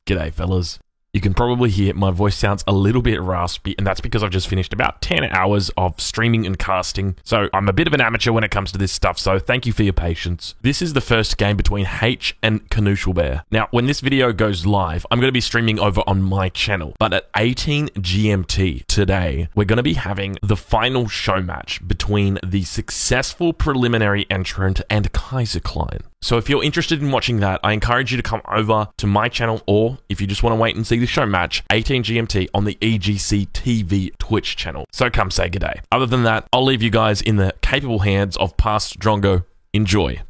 G'day, fellas. You can probably hear my voice sounds a little bit raspy, and that's because I've just finished about 10 hours of streaming and casting. So I'm a bit of an amateur when it comes to this stuff, so thank you for your patience. This is the first game between H and Knuschelbear. Now, when this video goes live, I'm going to be streaming over on my channel, but at 18 GMT today, we're going to be having the final show match between the successful preliminary entrant and Kaiserklein. So if you're interested in watching that, I encourage you to come over to my channel, or if you just want to wait and see the show match, 18 GMT on the EGC TV Twitch channel. So come say g'day. Other than that, I'll leave you guys in the capable hands of past Drongo. Enjoy.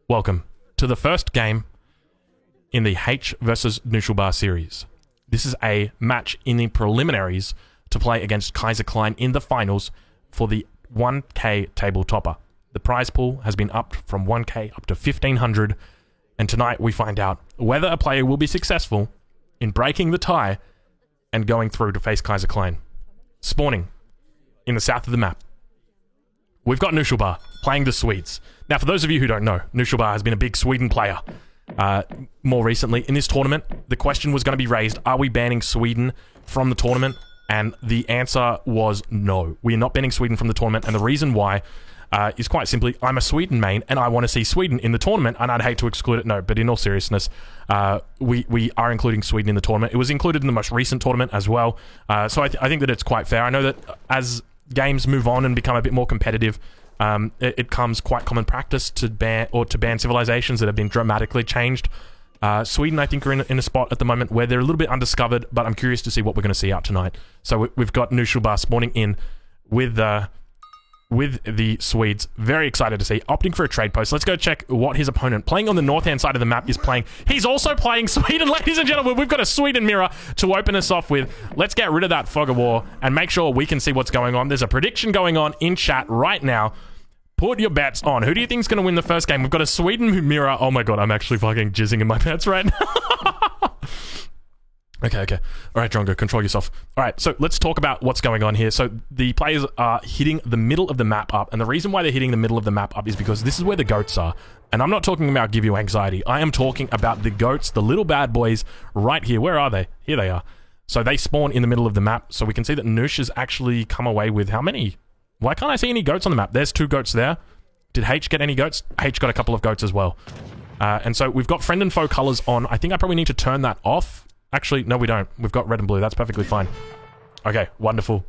Welcome to the first game in the H versus Knuschelbear series. This is a match in the preliminaries to play against Kaiserklein in the finals for the 1K table topper. The prize pool has been upped from 1K up to 1,500, and tonight we find out whether a player will be successful in breaking the tie and going through to face Kaiserklein. Spawning in the south of the map, we've got Knuschelbear playing the Swedes. Now, for those of you who don't know, Knuschelbear has been a big Sweden player more recently. In this tournament, the question was going to be raised, are we banning Sweden from the tournament? And the answer was no. We are not banning Sweden from the tournament, and the reason why is quite simply, I'm a Sweden main, and I want to see Sweden in the tournament, and I'd hate to exclude it. No, but in all seriousness, we are including Sweden in the tournament. It was included in the most recent tournament as well, so I think that it's quite fair. I know that as games move on and become a bit more competitive, it comes quite common practice to ban civilizations that have been dramatically changed. Sweden, I think, are in a spot at the moment where they're a little bit undiscovered, but I'm curious to see what we're going to see out tonight. So we've got Knuschelbear spawning in with the Swedes. Very excited to see. Opting for a trade post. Let's go check what his opponent, playing on the north-hand side of the map, is playing. He's also playing Sweden, ladies and gentlemen. We've got a Sweden mirror to open us off with. Let's get rid of that fog of war and make sure we can see what's going on. There's a prediction going on in chat right now. Put your bets on. Who do you think is going to win the first game? We've got a Sweden mirror. Oh my god, I'm actually fucking jizzing in my pants right now. Okay. All right, Drongo, control yourself. All right, so let's talk about what's going on here. So the players are hitting the middle of the map up, and the reason why they're hitting the middle of the map up is because this is where the goats are. And I'm not talking about give you anxiety. I am talking about the goats, the little bad boys right here. Where are they? Here they are. So they spawn in the middle of the map. So we can see that Noosh has actually come away with how many? Why can't I see any goats on the map? There's 2 goats there. Did H get any goats? H got a couple of goats as well. And so we've got friend and foe colors on. I think I probably need to turn that off. Actually, no, we don't. We've got red and blue. That's perfectly fine. Okay, wonderful.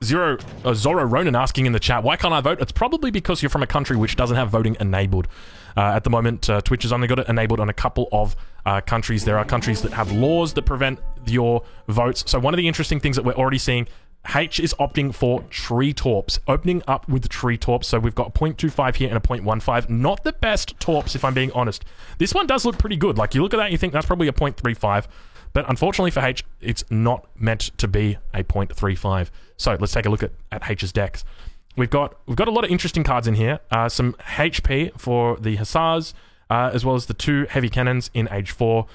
Zoro Ronan asking in the chat, why can't I vote? It's probably because you're from a country which doesn't have voting enabled. At the moment, Twitch has only got it enabled on a couple of countries. There are countries that have laws that prevent your votes. So one of the interesting things that we're already seeing, H is opting for tree torps, opening up with tree torps. So we've got a 0.25 here and a 0.15. Not the best torps, if I'm being honest. This one does look pretty good. Like, you look at that, you think that's probably a 0.35. But unfortunately for H, it's not meant to be a 0.35. So let's take a look at H's decks. We've got a lot of interesting cards in here. Some HP for the Hussars, as well as the 2 heavy cannons in Age 4.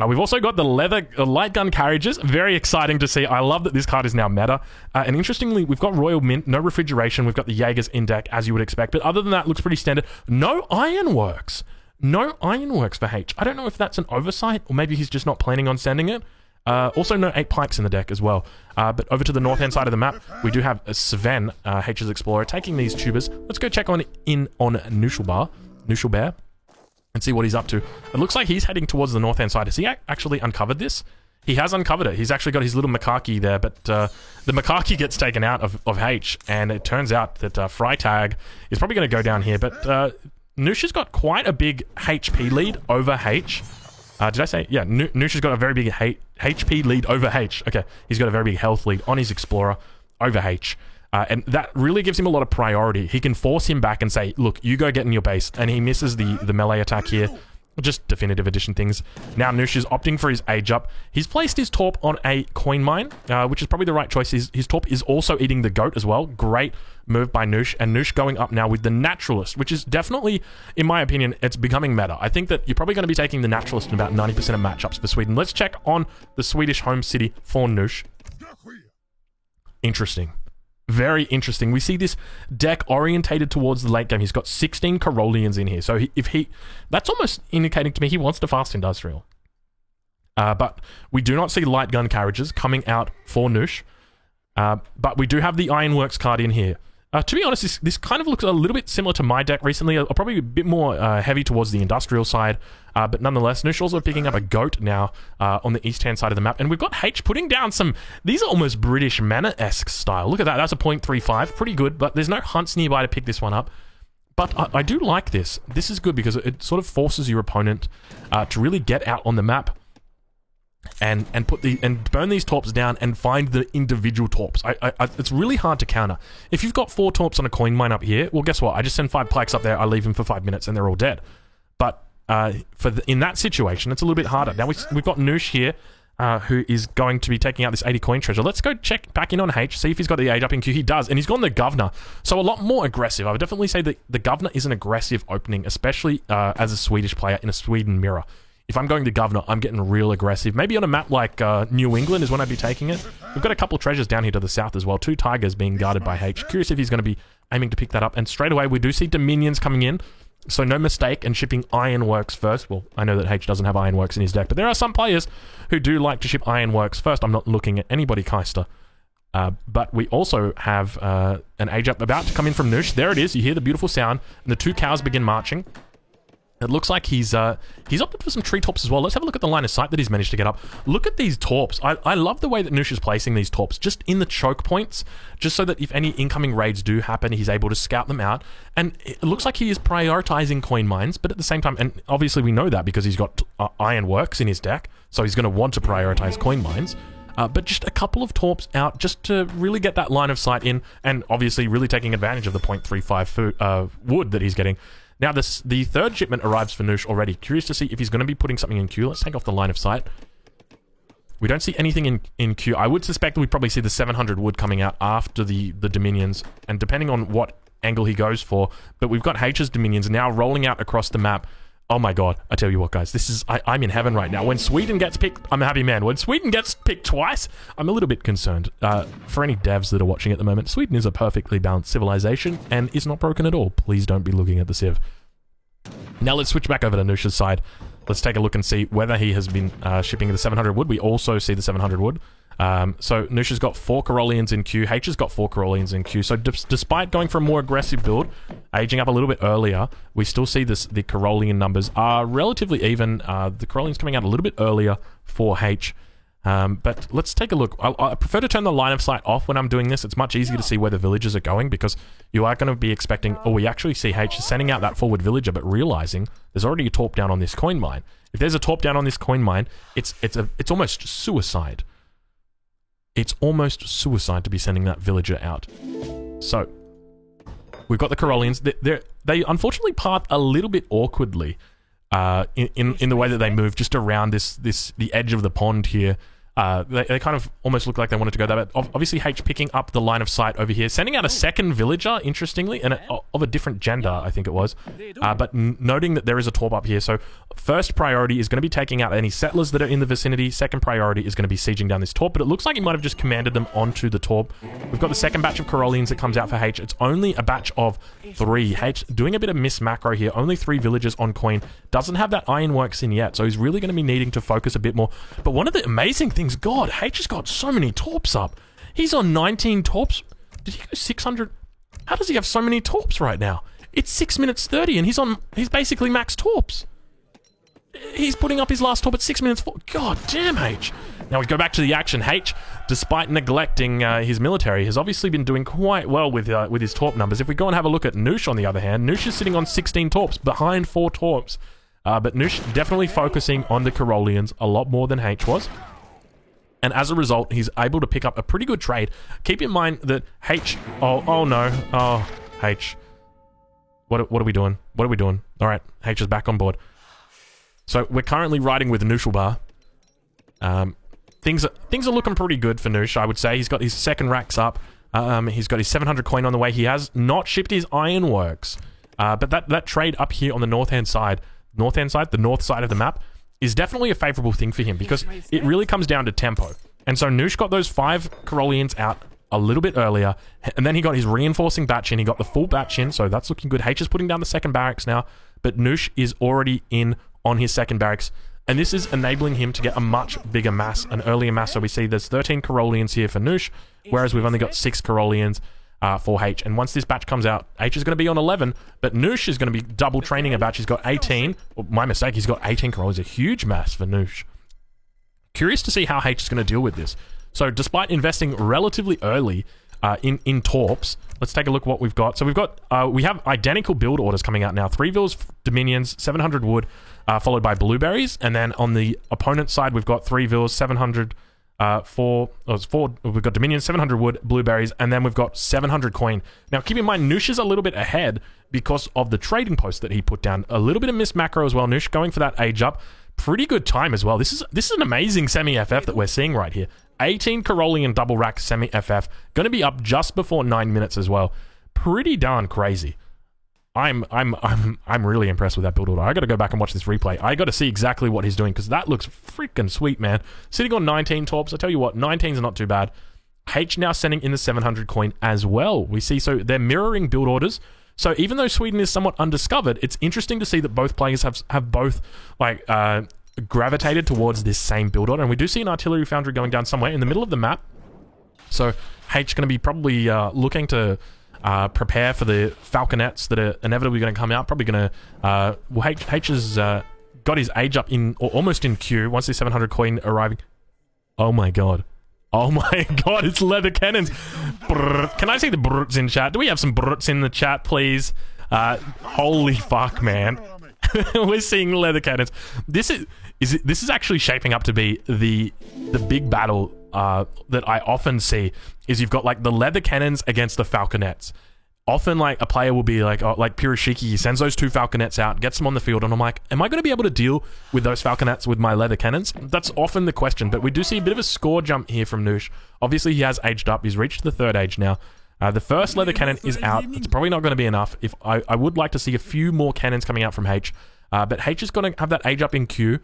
We've also got the leather light gun carriages. Very exciting to see. I love that this card is now meta. And interestingly, we've got Royal Mint, no refrigeration. We've got the Jaegers in deck, as you would expect. But other than that, looks pretty standard. No Ironworks. No Ironworks for H. I don't know if that's an oversight, or maybe he's just not planning on sending it. Also, no 8 pikes in the deck as well. But over to the north-hand side of the map, we do have Sven, H's Explorer, taking these tubers. Let's go check on Knuschelbear, and see what he's up to. It looks like he's heading towards the north-hand side. Has he actually uncovered this? He has uncovered it. He's actually got his little Makaki there, but the Makaki gets taken out of H, and it turns out that Freitag is probably going to go down here, but Noosh has got quite a big HP lead over H. Did I say? Yeah, Noosh has got a very big HP lead over H. Okay, he's got a very big health lead on his Explorer over H. And that really gives him a lot of priority. He can force him back and say, look, you go get in your base. And he misses the melee attack here. Just definitive edition things. Now Noosh is opting for his age up. He's placed his Torp on a coin mine, which is probably the right choice. His Torp is also eating the goat as well. Great move by Noosh. And Noosh going up now with the Naturalist, which is definitely, in my opinion, it's becoming meta. I think that you're probably going to be taking the Naturalist in about 90% of matchups for Sweden. Let's check on the Swedish home city for Noosh. Interesting. Very interesting. We see this deck orientated towards the late game. He's got 16 Corollians in here. So that's almost indicating to me he wants to fast industrial. But we do not see light gun carriages coming out for Noosh. But we do have the Ironworks card in here. To be honest, this kind of looks a little bit similar to my deck recently, probably a bit more heavy towards the industrial side, but nonetheless, Noosh also picking up a goat now on the east-hand side of the map, and we've got H putting down some, these are almost British Manor-esque style. Look at that, that's a 0.35, pretty good, but there's no hunts nearby to pick this one up. But I do like this. This is good because it sort of forces your opponent to really get out on the map and burn these torps down and find the individual torps. It's really hard to counter. If you've got 4 torps on a coin mine up here, well, guess what? I just send 5 pikes up there, I leave them for 5 minutes, and they're all dead. But in that situation, it's a little bit harder. Now, we've got Noosh here, who is going to be taking out this 80 coin treasure. Let's go check back in on H, see if he's got the age up in Q. He does, and he's gone the Governor. So a lot more aggressive. I would definitely say that the Governor is an aggressive opening, especially as a Swedish player in a Sweden mirror. If I'm going to Governor, I'm getting real aggressive. Maybe on a map like New England is when I'd be taking it. We've got a couple treasures down here to the south as well. 2 tigers being guarded by H. Curious if he's going to be aiming to pick that up. And straight away, we do see Dominions coming in. So no mistake, and shipping Ironworks first. Well, I know that H doesn't have Ironworks in his deck, but there are some players who do like to ship Ironworks first. I'm not looking at anybody, Keister. But we also have an age up about to come in from Noosh. There it is. You hear the beautiful sound, and the 2 cows begin marching. It looks like he's opted for some tree torps as well. Let's have a look at the line of sight that he's managed to get up. Look at these torps. I love the way that Noosh is placing these torps just in the choke points, just so that if any incoming raids do happen, he's able to scout them out. And it looks like he is prioritizing coin mines, but at the same time, and obviously we know that because he's got Ironworks in his deck, so he's going to want to prioritize coin mines. But just a couple of torps out just to really get that line of sight in, and obviously really taking advantage of the 0.35 wood that he's getting. Now, the 3rd shipment arrives for Noosh already. Curious to see if he's going to be putting something in queue. Let's take off the line of sight. We don't see anything in queue. I would suspect that we'd probably see the 700 wood coming out after the Dominions, and depending on what angle he goes for. But we've got H's Dominions now rolling out across the map. Oh my god, I tell you what, guys, this is... I'm in heaven right now. When Sweden gets picked, I'm a happy man. When Sweden gets picked twice, I'm a little bit concerned. For any devs that are watching at the moment, Sweden is a perfectly balanced civilization and is not broken at all. Please don't be looking at the civ. Now let's switch back over to Noosh's side. Let's take a look and see whether he has been shipping the 700 wood. We also see the 700 wood. So Noosh has got 4 Corollians in queue. H has got 4 Corollians in queue. So despite going for a more aggressive build, aging up a little bit earlier, we still see the Corollian numbers are relatively even. The Corollians coming out a little bit earlier for H. But let's take a look. I prefer to turn the line of sight off when I'm doing this. It's much easier to see where the villagers are going, because you are going to be expecting... Oh, we actually see H sending out that forward villager, but realizing there's already a torp down on this coin mine. If there's a torp down on this coin mine, it's almost suicide. It's almost suicide to be sending that villager out. So, we've got the Corollians. They unfortunately path a little bit awkwardly in the way that they move just around the edge of the pond here. They kind of almost look like they wanted to go there, but obviously H picking up the line of sight over here, sending out a second villager, interestingly, and of a different gender, I think it was, but noting that there is a torp up here. So first priority is going to be taking out any settlers that are in the vicinity. Second priority is going to be sieging down this torp, but it looks like he might have just commanded them onto the torp. We've got the second batch of Corollians that comes out for H. It's only a batch of 3. H doing a bit of miss macro here, only 3 villagers on coin, doesn't have that Ironworks in yet, so he's really going to be needing to focus a bit more. But one of the amazing things, God, H has got so many torps up. He's on 19 torps. Did he go 600? How does he have so many torps right now? It's 6 minutes 30 and he's basically max torps. He's putting up his last torp at 6 minutes 4. God damn, H. Now we go back to the action. H, despite neglecting his military, has obviously been doing quite well with his torp numbers. If we go and have a look at Noosh on the other hand, Noosh is sitting on 16 torps, behind 4 torps. But Noosh definitely focusing on the Corollians a lot more than H was. And as a result, he's able to pick up a pretty good trade. Keep in mind that H... Oh no. Oh, H. What are we doing? What are we doing? All right, H is back on board. So we're currently riding with Nooshalbar. Things are looking pretty good for Noosh, I would say. He's got his second racks up. He's got his 700 coin on the way. He has not shipped his Ironworks. But that trade up here on the north side the north side of the map, is definitely a favorable thing for him, because it really comes down to tempo. And so Noosh got those 5 Corollians out a little bit earlier, and then he got his reinforcing batch in. He got the full batch in, so that's looking good. H is putting down the second barracks now, but Noosh is already in on his second barracks. And this is enabling him to get a much bigger mass, an earlier mass. So we see there's 13 Corollians here for Noosh, whereas we've only got 6 Corollians for H. And once this batch comes out, H is going to be on 11, but Noosh is going to be double training a batch. He's got 18. Well, my mistake, he's got 18 Corollians, a huge mass for Noosh. Curious to see how H is going to deal with this. So despite investing relatively early in Torps, let's take a look what we've got. So we have identical build orders coming out now. 3 Vils Dominions, 700 wood, followed by blueberries. And then on the opponent's side, we've got 3 Vils, 700 we've got Dominions, 700 wood, blueberries, and then we've got 700 coin. Now, keep in mind, Noosh is a little bit ahead because of the trading post that he put down. A little bit of missed macro as well. Noosh going for that age up. Pretty good time as well. This is an amazing semi-FF that we're seeing right here. 18 Corollian double rack semi-FF. Going to be up just before 9 minutes as well. Pretty darn crazy. I'm really impressed with that build order. I got to go back and watch this replay. I got to see exactly what he's doing because that looks freaking sweet, man. Sitting on 19 torps. I tell you what, 19's not too bad. H now sending in the 700 coin as well. We see, so they're mirroring build orders. So even though Sweden is somewhat undiscovered, it's interesting to see that both players have both like gravitated towards this same build order. And we do see an artillery foundry going down somewhere in the middle of the map. So H going to be probably looking to prepare for the falconets that are inevitably going to come out. Probably going to H has got his age up in or almost in queue once the 700 coin arriving. Oh my god. Oh my god, it's leather cannons. Brrr. Can I see the brrts in chat? Do we have some brrts in the chat, please? Holy fuck, man. We're seeing leather cannons. This is actually shaping up to be the big battle that I often see. Is you've got like the leather cannons against the falconets. Often, like, a player will be like, oh, like Piroshiki, he sends those 2 falconets out, gets them on the field, and I'm like, am I going to be able to deal with those falconets with my leather cannons? That's often the question, but we do see a bit of a score jump here from Noosh. Obviously, he has aged up. He's reached the 3rd age now. The first leather cannon is out. It's probably not going to be enough. If I would like to see a few more cannons coming out from H, but H is going to have that age up in queue,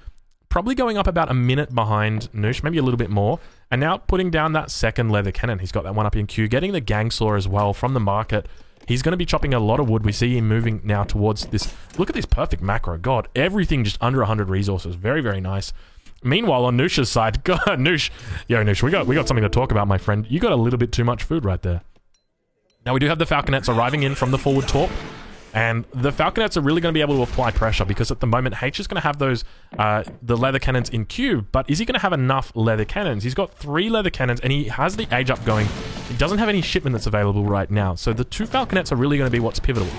probably going up about a minute behind Noosh, maybe a little bit more, and now putting down that 2nd leather cannon. He's got that one up in queue, getting the gang saw as well from the market. He's going to be chopping a lot of wood. We see him moving now towards this. Look at this perfect macro. God, everything just under 100 resources. Very, very nice. Meanwhile, on Noosh's side, God, Noosh, we got something to talk about, my friend. You got a little bit too much food right there. Now, we do have the falconets arriving in from the forward torp. And the falconets are really going to be able to apply pressure because at the moment H is going to have those the leather cannons in queue, but is he going to have enough leather cannons? He's got 3 leather cannons and he has the age up going. He doesn't have any shipment that's available right now, so the 2 falconets are really going to be what's pivotal.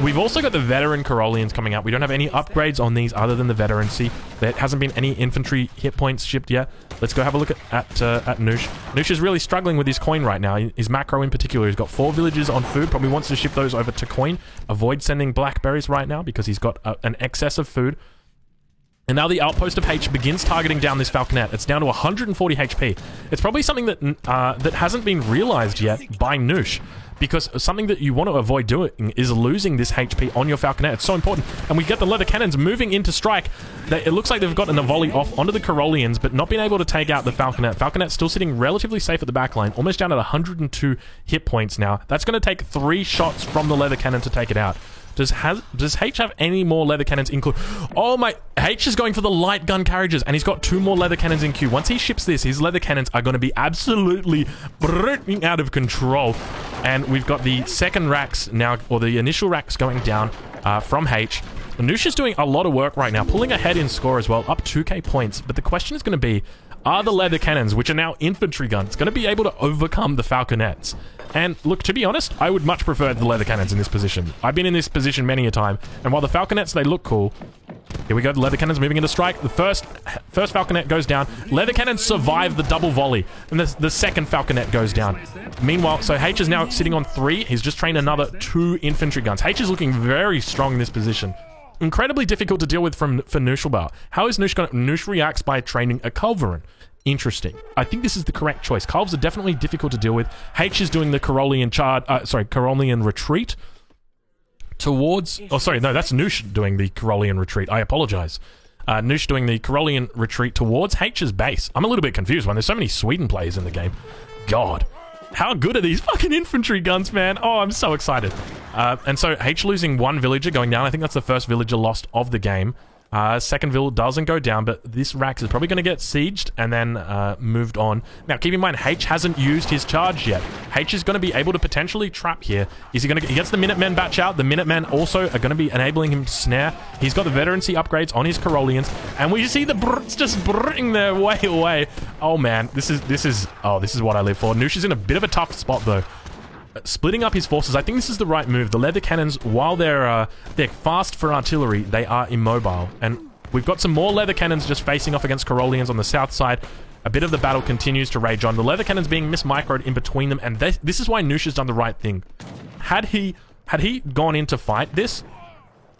We've also got the veteran Corollians coming out. We don't have any upgrades on these other than the veterancy. There hasn't been any infantry hit points shipped yet. Let's go have a look at Noosh. Noosh is really struggling with his coin right now. His macro in particular. He's got 4 villages on food. Probably wants to ship those over to coin. Avoid sending blackberries right now because he's got an excess of food. And now the outpost of H begins targeting down this falconet. It's down to 140 HP. It's probably something that that hasn't been realized yet by Noosh. Because something that you want to avoid doing is losing this HP on your falconet. It's so important. And we get the leather cannons moving into strike. It looks like they've gotten a volley off onto the Corollians, but not being able to take out the falconet. Falconet's still sitting relatively safe at the back line, almost down at 102 hit points now. That's going to take 3 shots from the leather cannon to take it out. Does H have any more leather cannons in queue? Oh my, H is going for the light gun carriages and he's got 2 more leather cannons in queue. Once he ships this, his leather cannons are going to be absolutely breaking out of control. And we've got the 2nd racks now, or the initial racks going down from H. Noosh is doing a lot of work right now, pulling ahead in score as well, up 2k points. But the question is going to be, are the leather cannons, which are now infantry guns, going to be able to overcome the falconets? And look, to be honest, I would much prefer the leather cannons in this position. I've been in this position many a time, and while the falconets, they look cool. Here we go, the leather cannons moving into strike. The first falconet goes down. Leather cannons survive the double volley, and the 2nd falconet goes down. Meanwhile, so H is now sitting on 3. He's just trained another 2 infantry guns. H is looking very strong in this position. Incredibly difficult to deal with for Nooshalbar. How is Noosh going to... Noosh reacts by training a Culverin. Interesting. I think this is the correct choice. Culves are definitely difficult to deal with. H is doing the Corollian retreat towards... Oh, sorry, no, that's Noosh doing the Corollian retreat. I apologize. Noosh doing the Corollian retreat towards H's base. I'm a little bit confused when there's so many Sweden players in the game. God. How good are these fucking infantry guns, man? Oh, I'm so excited. And so H losing 1 villager going down. I think that's the first villager lost of the game. Second Ville doesn't go down, but this Rax is probably going to get sieged and then moved on. Now, keep in mind, H hasn't used his charge yet. H is going to be able to potentially trap here. Is he going to... He gets the Minutemen batch out. The Minutemen also are going to be enabling him to snare. He's got the veterancy upgrades on his Corollians, and we see the Brits just brrring their way away. Oh, man. This is what I live for. Noosh is in a bit of a tough spot, though. Splitting up his forces, I think this is the right move. The leather cannons, while they're fast for artillery, they are immobile. And we've got some more leather cannons just facing off against Corollians on the south side. A bit of the battle continues to rage on. The leather cannons being mismicroed in between them, and this is why Noosh has done the right thing. Had he gone in to fight this,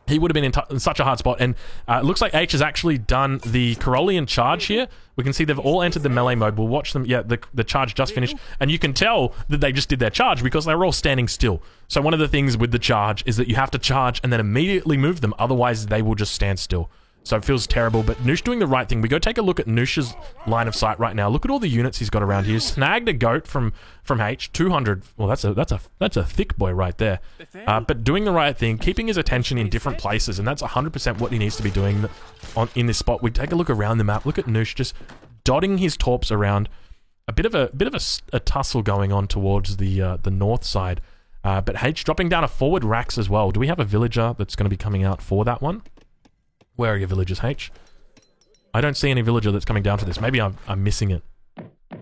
he would have been in such a hard spot. And it looks like H has actually done the Corollian charge here. We can see they've all entered the melee mode. We'll watch them. Yeah, the charge just finished. And you can tell that they just did their charge because they were all standing still. So one of the things with the charge is that you have to charge and then immediately move them. Otherwise, they will just stand still. So it feels terrible, but Noosh doing the right thing. We go take a look at Noosh's line of sight right now. Look at all the units he's got around here. Snagged a goat from H, 200. Well, that's a thick boy right there. But doing the right thing, keeping his attention in different places, and that's 100% what he needs to be doing in this spot. We take a look around the map. Look at Noosh just dotting his torps around. A bit of a tussle going on towards the north side. But H dropping down a forward Rax as well. Do we have a villager that's going to be coming out for that one? Where are your villagers, H? I don't see any villager that's coming down for this. Maybe I'm missing it.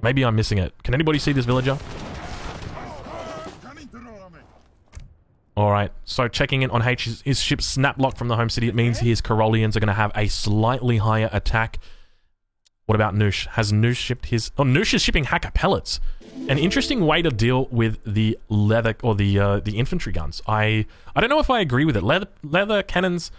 Maybe I'm missing it. Can anybody see this villager? Alright, so checking in on H. His ship's snap locked from the home city. It means his Corollians are going to have a slightly higher attack. What about Noosh? Has Noosh shipped his... Oh, Noosh is shipping hacker pellets. An interesting way to deal with the leather... or the infantry guns. I don't know if I agree with it. Leather cannons...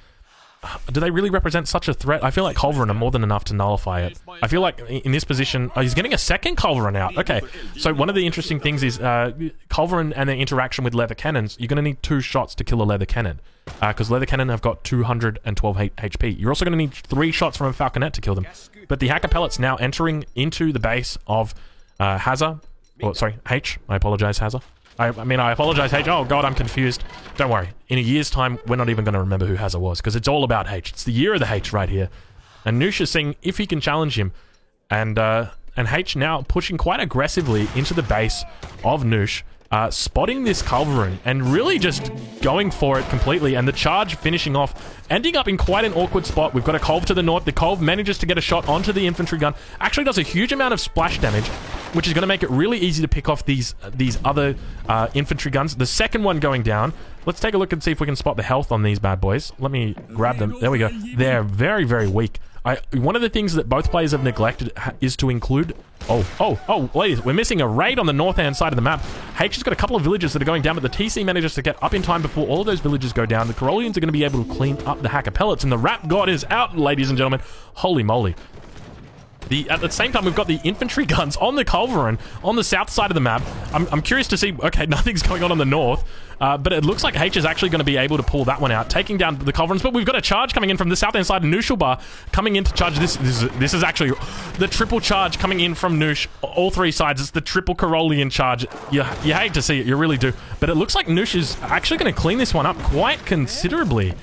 Do they really represent such a threat? I feel like Culverin are more than enough to nullify it. I feel like in this position... Oh, he's getting a second Culverin out. Okay, so one of the interesting things is Culverin and their interaction with leather cannons, you're going to need 2 shots to kill a leather cannon. Because leather cannon have got 212 HP. You're also going to need 3 shots from a falconet to kill them. But the hacker pellets now entering into the base of Hazza. Oh, sorry, H. I apologize, Hazza. I mean, I apologize, H. Oh, God, I'm confused. Don't worry. In a year's time, we're not even going to remember who Hazza was, because it's all about H. It's the year of the H right here. And Noosh is seeing if he can challenge him. And H now pushing quite aggressively into the base of Noosh, spotting this Culverin, and really just going for it completely. And the charge finishing off, ending up in quite an awkward spot. We've got a Culve to the north. The Culve manages to get a shot onto the infantry gun. Actually does a huge amount of splash damage, which is going to make it really easy to pick off these other infantry guns. The second one going down. Let's take a look and see if we can spot the health on these bad boys. Let me grab them. There we go. They're very, very weak. One of the things that both players have neglected is to include... Oh, ladies, we're missing a raid on the north-hand side of the map. H has got a couple of villages that are going down, but the TC manages to get up in time before all of those villages go down. The Corollians are going to be able to clean up the hacker pellets, and the Rap God is out, ladies and gentlemen. Holy moly. At the same time, we've got the infantry guns on the Culverin on the south side of the map. I'm curious to see... Okay, nothing's going on the north. But it looks like H is actually going to be able to pull that one out, taking down the Culverins. But we've got a charge coming in from the south-end side of Nooshulbar, coming in to charge. This is actually the triple charge coming in from Noosh. All 3 sides. It's the triple Corollian charge. You hate to see it. You really do. But it looks like Noosh is actually going to clean this one up quite considerably.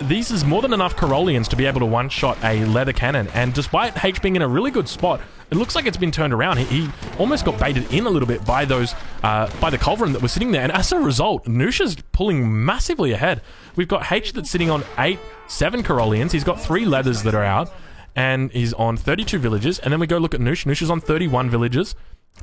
These is more than enough Corollians to be able to one-shot a leather cannon. And despite H being in a really good spot, it looks like it's been turned around. He almost got baited in a little bit by those, by the Culverin that was sitting there. And as a result, Noosh is pulling massively ahead. We've got H that's sitting on 7 Corollians. He's got 3 leathers that are out. And he's on 32 villages. And then we go look at Noosh. Noosh is on 31 villages.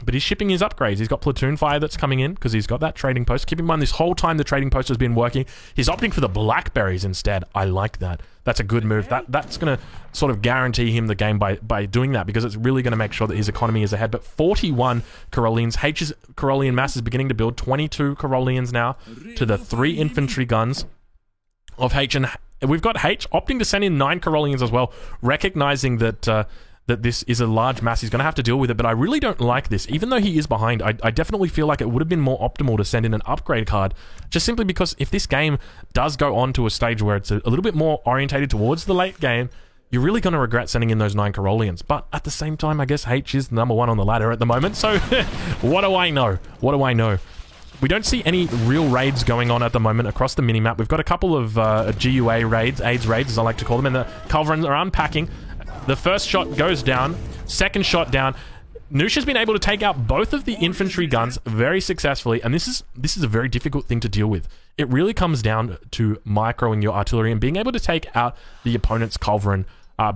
But he's shipping his upgrades. He's got platoon fire that's coming in because he's got that trading post. Keep in mind, this whole time the trading post has been working. He's opting for the blackberries instead. I like that. That's a good move. That's going to sort of guarantee him the game by doing that, because it's really going to make sure that his economy is ahead. But 41 Corollians. H's Corollian mass is beginning to build. 22 Corollians now to the 3 infantry guns of H. And we've got H opting to send in 9 Corollians as well, recognizing that... that this is a large mass. He's going to have to deal with it, but I really don't like this. Even though he is behind, I definitely feel like it would have been more optimal to send in an upgrade card, just simply because if this game does go on to a stage where it's a little bit more orientated towards the late game, you're really going to regret sending in those 9 Corollians. But at the same time, I guess H is number 1 on the ladder at the moment, so what do I know? What do I know? We don't see any real raids going on at the moment across the minimap. We've got a couple of GUA raids, AIDS raids as I like to call them, and the Culverins are unpacking. The first shot goes down, second shot down. Noosh has been able to take out both of the infantry guns very successfully, and this is a very difficult thing to deal with. It really comes down to microing your artillery and being able to take out the opponent's Culverin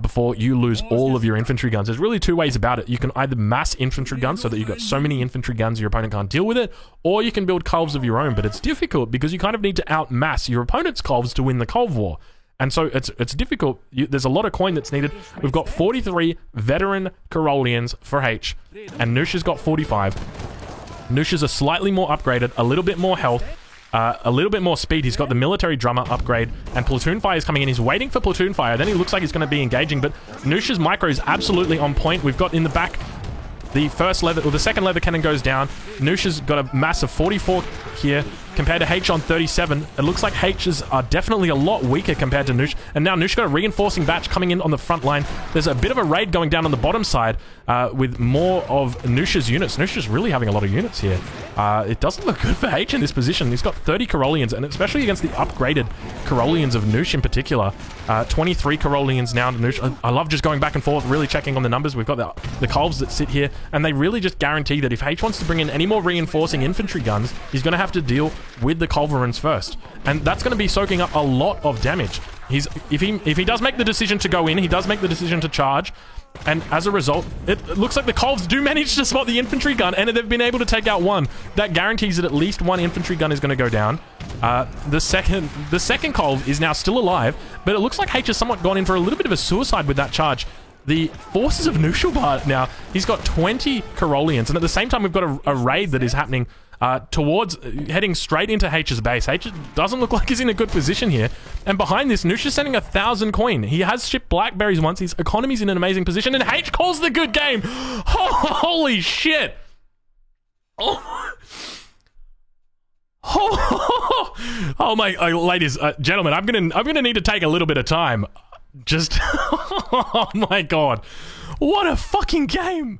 before you lose all of your infantry guns. There's really two ways about it. You can either mass infantry guns so that you've got so many infantry guns your opponent can't deal with it, or you can build Culves of your own, but it's difficult because you kind of need to outmass your opponent's Culves to win the Culve War. And so it's difficult. There's a lot of coin that's needed. We've got 43 veteran Carolians for H, and Noosh has got 45. Noosh is a slightly more upgraded, a little bit more health, a little bit more speed. He's got the military drummer upgrade, and platoon fire is coming in. He's waiting for platoon fire. Then he looks like he's going to be engaging, but Noosh's micro is absolutely on point. We've got in the back the first leather, or the second leather cannon goes down. Noosh has got a massive 44 here compared to H on 37. It looks like H's are definitely a lot weaker compared to Noosh. And now Noosh got a reinforcing batch coming in on the front line. There's a bit of a raid going down on the bottom side with more of Noosh's units. Noosh is really having a lot of units here. It doesn't look good for H in this position. He's got 30 Carolians, and especially against the upgraded Carolians of Noosh in particular. 23 Carolians now to Noosh. I love just going back and forth, really checking on the numbers. We've got the Culves that sit here, and they really just guarantee that if H wants to bring in any more reinforcing infantry guns, he's going to have to deal with the Culverins first. And that's going to be soaking up a lot of damage. If he does make the decision to go in, he does make the decision to charge. And as a result, it looks like the Culves do manage to spot the infantry gun, and they've been able to take out one. That guarantees that at least one infantry gun is going to go down. The second Culve is now still alive, but it looks like H has somewhat gone in for a little bit of a suicide with that charge. The forces of Nushulbar now, he's got 20 Carolians, and at the same time we've got a raid that is happening towards heading straight into H's base. H doesn't look like he's in a good position here. And behind this, Noosh is sending 1,000 coin. He has shipped Blackberries once. His economy's in an amazing position, and H calls the good game. Holy shit! Oh my, ladies, gentlemen, I'm gonna need to take a little bit of time. Just, oh my god, what a fucking game!